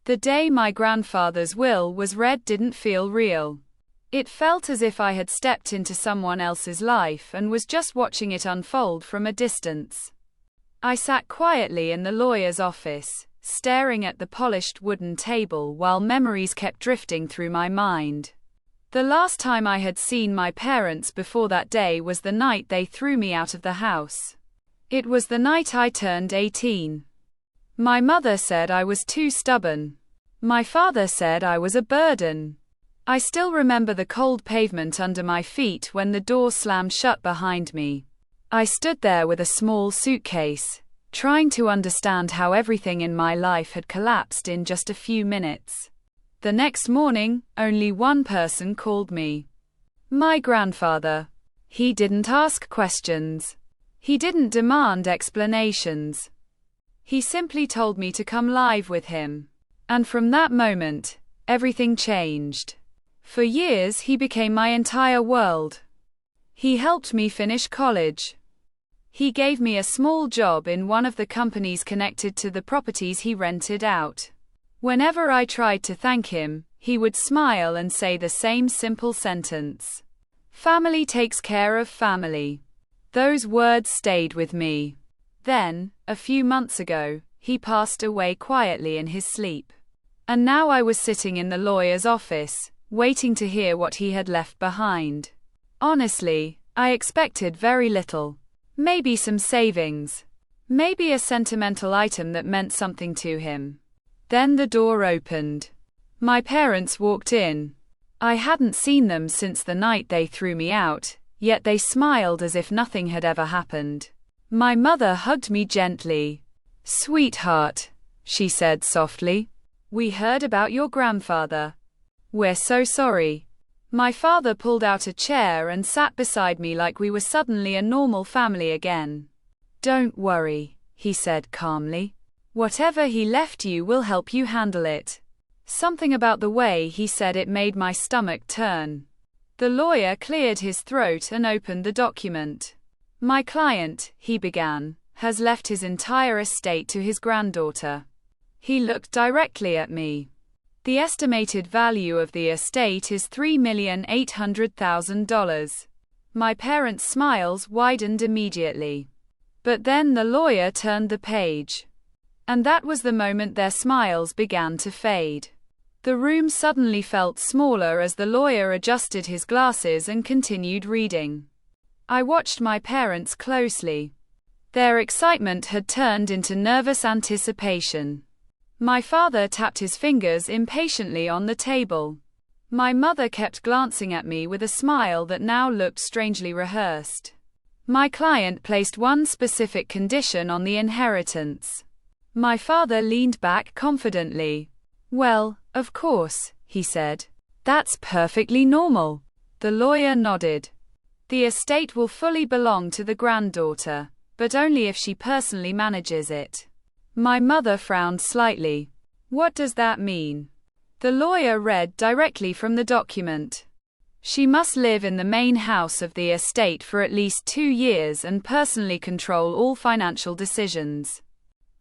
The day my grandfather's will was read didn't feel real. It felt as if I had stepped into someone else's life and was just watching it unfold from a distance. I sat quietly in the lawyer's office, staring at the polished wooden table while memories kept drifting through my mind. The last time I had seen my parents before that day was the night they threw me out of the house. It was the night I turned 18. My mother said I was too stubborn. My father said I was a burden. I still remember the cold pavement under my feet when the door slammed shut behind me. I stood there with a small suitcase, trying to understand how everything in my life had collapsed in just a few minutes. The next morning, only one person called me. My grandfather. He didn't ask questions. He didn't demand explanations. He simply told me to come live with him. And from that moment, everything changed. For years he became my entire world. He helped me finish college. He gave me a small job in one of the companies connected to the properties he rented out. Whenever I tried to thank him, he would smile and say the same simple sentence. Family takes care of family. Those words stayed with me. Then, a few months ago, he passed away quietly in his sleep. And now I was sitting in the lawyer's office, waiting to hear what he had left behind. Honestly, I expected very little. Maybe some savings. Maybe a sentimental item that meant something to him. Then the door opened. My parents walked in. I hadn't seen them since the night they threw me out, yet they smiled as if nothing had ever happened. My mother hugged me gently. "Sweetheart," she said softly. "We heard about your grandfather. We're so sorry." My father pulled out a chair and sat beside me like we were suddenly a normal family again. "Don't worry," he said calmly. "Whatever he left you will help you handle it." Something about the way he said it made my stomach turn. The lawyer cleared his throat and opened the document. "My client," he began, "has left his entire estate to his granddaughter." He looked directly at me. "The estimated value of the estate is $3,800,000. My parents' smiles widened immediately. But then the lawyer turned the page. And that was the moment their smiles began to fade. The room suddenly felt smaller as the lawyer adjusted his glasses and continued reading. I watched my parents closely. Their excitement had turned into nervous anticipation. My father tapped his fingers impatiently on the table. My mother kept glancing at me with a smile that now looked strangely rehearsed. My client placed one specific condition on the inheritance. My father leaned back confidently. "Well, of course," he said. "That's perfectly normal." The lawyer nodded. "The estate will fully belong to the granddaughter, but only if she personally manages it." My mother frowned slightly. "What does that mean?" The lawyer read directly from the document. "She must live in the main house of the estate for at least 2 years and personally control all financial decisions.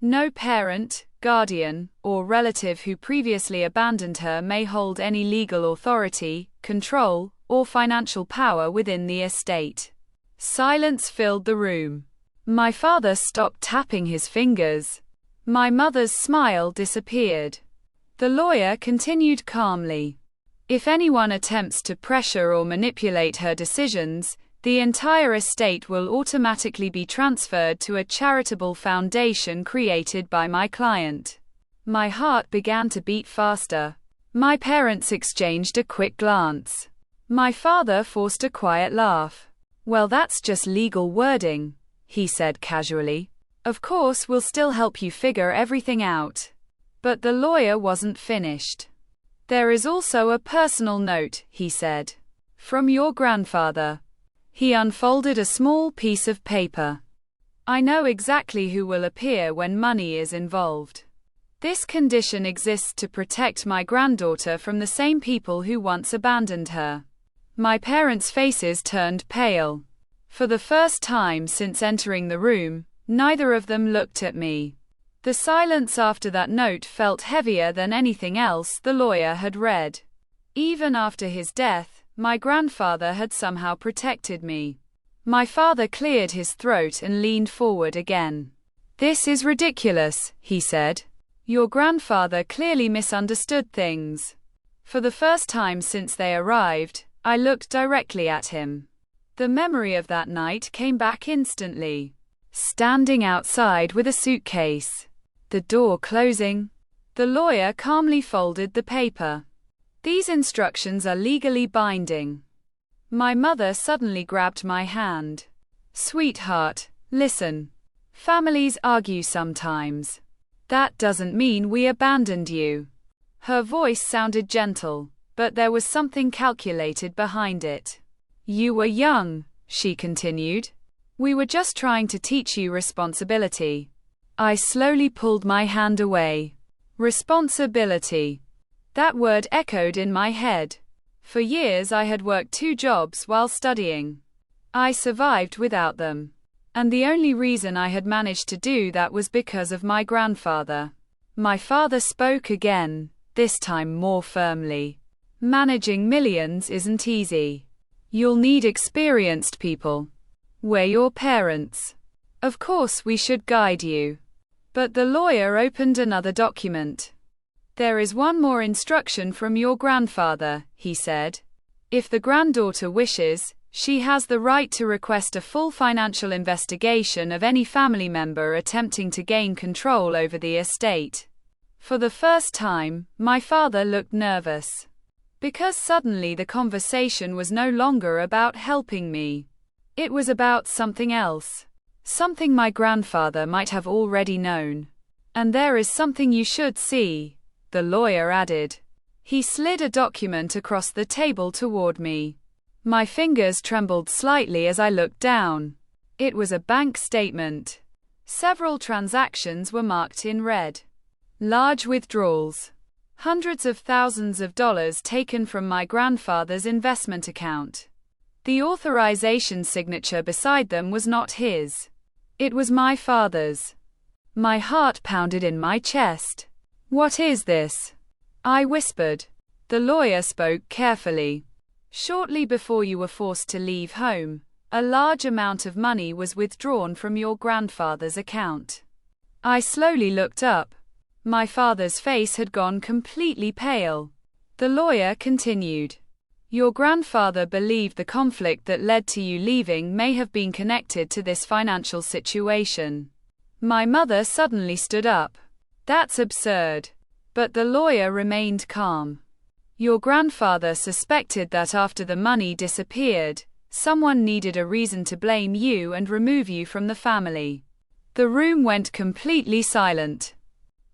No parent, guardian, or relative who previously abandoned her may hold any legal authority, control, or financial power within the estate." Silence filled the room. My father stopped tapping his fingers. My mother's smile disappeared. The lawyer continued calmly. "If anyone attempts to pressure or manipulate her decisions, the entire estate will automatically be transferred to a charitable foundation created by my client." My heart began to beat faster. My parents exchanged a quick glance. My father forced a quiet laugh. "Well, that's just legal wording," he said casually. "Of course, we'll still help you figure everything out." But the lawyer wasn't finished. "There is also a personal note," he said. "From your grandfather." He unfolded a small piece of paper. "I know exactly who will appear when money is involved. This condition exists to protect my granddaughter from the same people who once abandoned her." My parents' faces turned pale. For the first time since entering the room, neither of them looked at me. The silence after that note felt heavier than anything else the lawyer had read. Even after his death, my grandfather had somehow protected me. My father cleared his throat and leaned forward again. "This is ridiculous," he said. "Your grandfather clearly misunderstood things." For the first time since they arrived, I looked directly at him. The memory of that night came back instantly. Standing outside with a suitcase. The door closing. The lawyer calmly folded the paper. "These instructions are legally binding." My mother suddenly grabbed my hand. "Sweetheart, listen. Families argue sometimes. That doesn't mean we abandoned you." Her voice sounded gentle, but there was something calculated behind it. "You were young," she continued. "We were just trying to teach you responsibility." I slowly pulled my hand away. Responsibility. That word echoed in my head. For years I had worked 2 jobs while studying. I survived without them. And the only reason I had managed to do that was because of my grandfather. My father spoke again, this time more firmly. "Managing millions isn't easy. You'll need experienced people. We're your parents. Of course we should guide you." But the lawyer opened another document. "There is one more instruction from your grandfather," he said. "If the granddaughter wishes, she has the right to request a full financial investigation of any family member attempting to gain control over the estate." For the first time, my father looked nervous. Because suddenly the conversation was no longer about helping me. It was about something else. Something my grandfather might have already known. "And there is something you should see," the lawyer added. He slid a document across the table toward me. My fingers trembled slightly as I looked down. It was a bank statement. Several transactions were marked in red. Large withdrawals. Hundreds of thousands of dollars taken from my grandfather's investment account. The authorization signature beside them was not his. It was my father's. My heart pounded in my chest. "What is this?" I whispered. The lawyer spoke carefully. "Shortly before you were forced to leave home, a large amount of money was withdrawn from your grandfather's account." I slowly looked up. My father's face had gone completely pale. The lawyer continued. "Your grandfather believed the conflict that led to you leaving may have been connected to this financial situation." My mother suddenly stood up. "That's absurd." But the lawyer remained calm. "Your grandfather suspected that after the money disappeared, someone needed a reason to blame you and remove you from the family." The room went completely silent.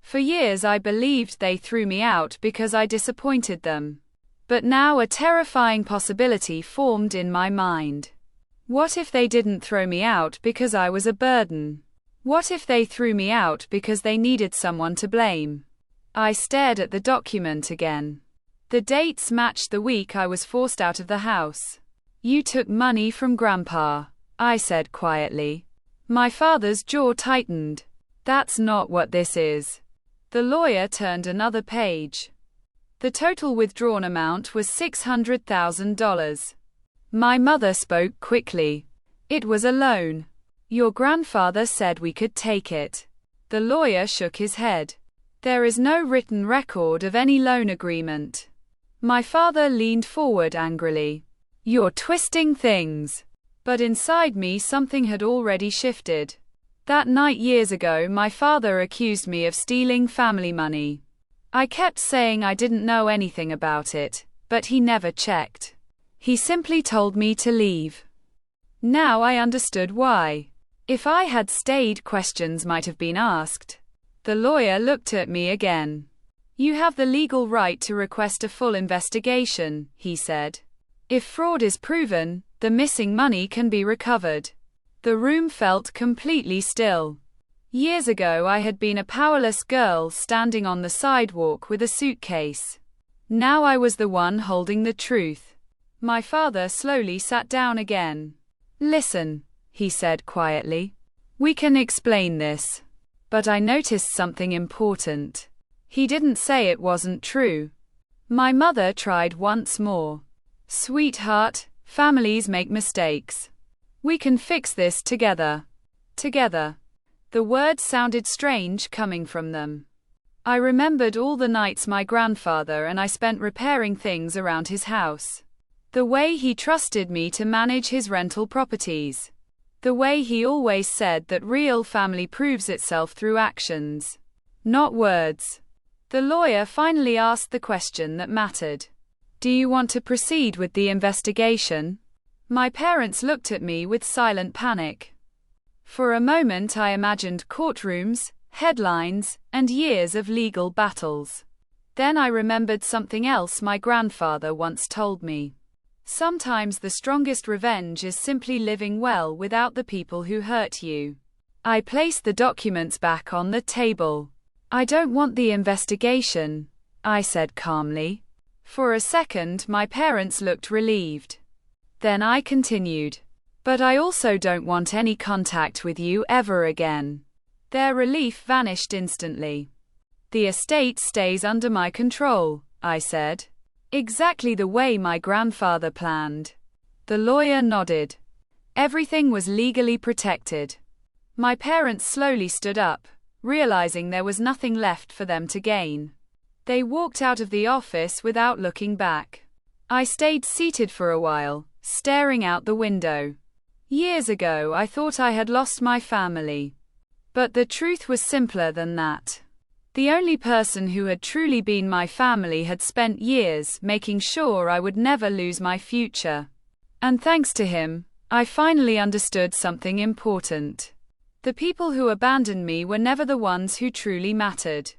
For years I believed they threw me out because I disappointed them. But now a terrifying possibility formed in my mind. What if they didn't throw me out because I was a burden? What if they threw me out because they needed someone to blame? I stared at the document again. The dates matched the week I was forced out of the house. "You took money from Grandpa," I said quietly. My father's jaw tightened. "That's not what this is." The lawyer turned another page. The total withdrawn amount was $600,000. My mother spoke quickly. "It was a loan. Your grandfather said we could take it." The lawyer shook his head. "There is no written record of any loan agreement." My father leaned forward angrily. "You're twisting things." But inside me something had already shifted. That night years ago my father accused me of stealing family money. I kept saying I didn't know anything about it, but he never checked. He simply told me to leave. Now I understood why. If I had stayed, questions might have been asked. The lawyer looked at me again. "You have the legal right to request a full investigation," he said. "If fraud is proven, the missing money can be recovered." The room felt completely still. Years ago I had been a powerless girl standing on the sidewalk with a suitcase. Now I was the one holding the truth. My father slowly sat down again. "Listen," he said quietly. "We can explain this. But I noticed something important. He didn't say it wasn't true. My mother tried once more. Sweetheart, families make mistakes. We can fix this together. Together. The words sounded strange coming from them. I remembered all the nights my grandfather and I spent repairing things around his house. The way he trusted me to manage his rental properties. The way he always said that real family proves itself through actions, not words. The lawyer finally asked the question that mattered. Do you want to proceed with the investigation? My parents looked at me with silent panic. For a moment I imagined courtrooms, headlines, and years of legal battles. Then I remembered something else my grandfather once told me. Sometimes the strongest revenge is simply living well without the people who hurt you. I placed the documents back on the table. I don't want the investigation, I said calmly. For a second my parents looked relieved. Then I continued. But I also don't want any contact with you ever again. Their relief vanished instantly. The estate stays under my control, I said. Exactly the way my grandfather planned. The lawyer nodded. Everything was legally protected. My parents slowly stood up, realizing there was nothing left for them to gain. They walked out of the office without looking back. I stayed seated for a while, staring out the window. Years ago I thought I had lost my family. But the truth was simpler than that. The only person who had truly been my family had spent years making sure I would never lose my future. And thanks to him, I finally understood something important. The people who abandoned me were never the ones who truly mattered.